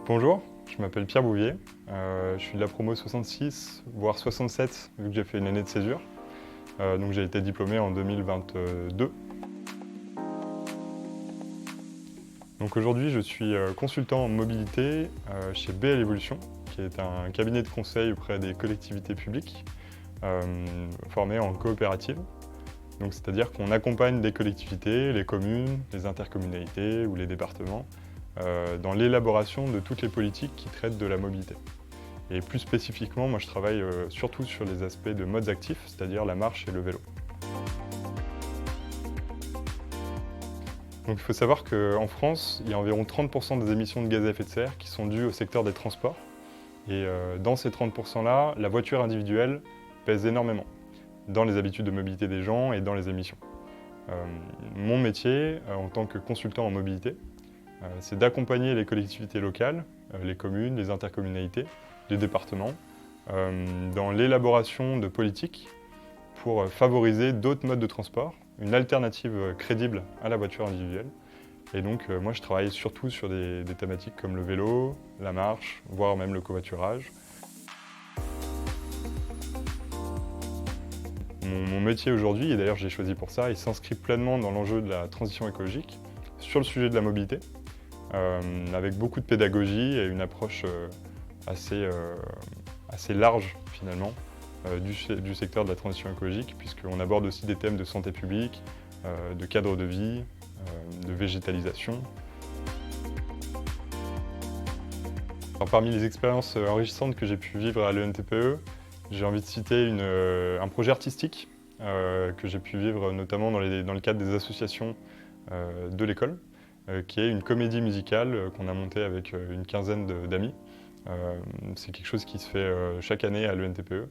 Bonjour, je m'appelle Pierre Bouvier, je suis de la promo 66, voire 67, vu que j'ai fait une année de césure. Donc j'ai été diplômé en 2022. Donc aujourd'hui, je suis consultant en mobilité chez BL Evolution, qui est un cabinet de conseil auprès des collectivités publiques, formé en coopérative. Donc c'est-à-dire qu'on accompagne des collectivités, les communes, les intercommunalités ou les départements dans l'élaboration de toutes les politiques qui traitent de la mobilité. Et plus spécifiquement, moi je travaille surtout sur les aspects de modes actifs, c'est-à-dire la marche et le vélo. Donc il faut savoir qu'en France, il y a environ 30% des émissions de gaz à effet de serre qui sont dues au secteur des transports. Et dans ces 30%-là, la voiture individuelle pèse énormément dans les habitudes de mobilité des gens et dans les émissions. Mon métier, en tant que consultant en mobilité, c'est d'accompagner les collectivités locales, les communes, les intercommunalités, les départements, dans l'élaboration de politiques pour favoriser d'autres modes de transport, une alternative crédible à la voiture individuelle. Et donc moi je travaille surtout sur des thématiques comme le vélo, la marche, voire même le covoiturage. Mon métier aujourd'hui, et d'ailleurs je l'ai choisi pour ça, il s'inscrit pleinement dans l'enjeu de la transition écologique sur le sujet de la mobilité, avec beaucoup de pédagogie et une approche assez large finalement du secteur de la transition écologique, puisqu'on aborde aussi des thèmes de santé publique, de cadre de vie, de végétalisation. Alors, parmi les expériences enrichissantes que j'ai pu vivre à l'ENTPE, j'ai envie de citer un projet artistique que j'ai pu vivre notamment dans le cadre des associations de l'école, qui est une comédie musicale qu'on a montée avec une quinzaine d'amis. C'est quelque chose qui se fait chaque année à l'ENTPE.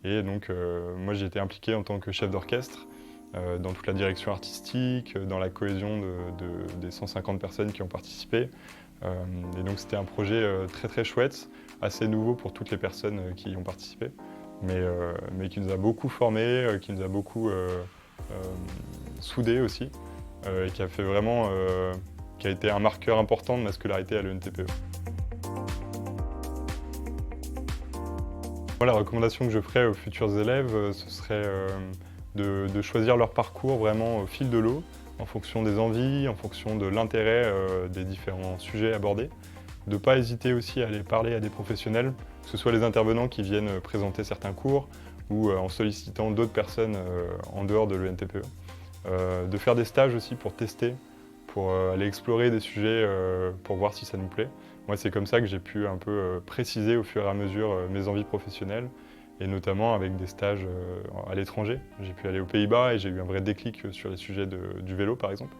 Et donc moi j'ai été impliqué en tant que chef d'orchestre dans toute la direction artistique, dans la cohésion des 150 personnes qui ont participé. Et donc c'était un projet très très chouette, assez nouveau pour toutes les personnes qui y ont participé, mais qui nous a beaucoup formés, qui nous a beaucoup soudés aussi, et qui a fait vraiment, qui a été un marqueur important de ma scolarité à l'ENTPE. Moi, la recommandation que je ferais aux futurs élèves, ce serait de choisir leur parcours vraiment au fil de l'eau, en fonction des envies, en fonction de l'intérêt des différents sujets abordés. De ne pas hésiter aussi à aller parler à des professionnels, que ce soit les intervenants qui viennent présenter certains cours ou en sollicitant d'autres personnes en dehors de l'ENTPE. De faire des stages aussi pour tester, pour aller explorer des sujets pour voir si ça nous plaît. Moi, c'est comme ça que j'ai pu un peu préciser au fur et à mesure mes envies professionnelles, et notamment avec des stages à l'étranger. J'ai pu aller aux Pays-Bas et j'ai eu un vrai déclic sur les sujets du vélo, par exemple.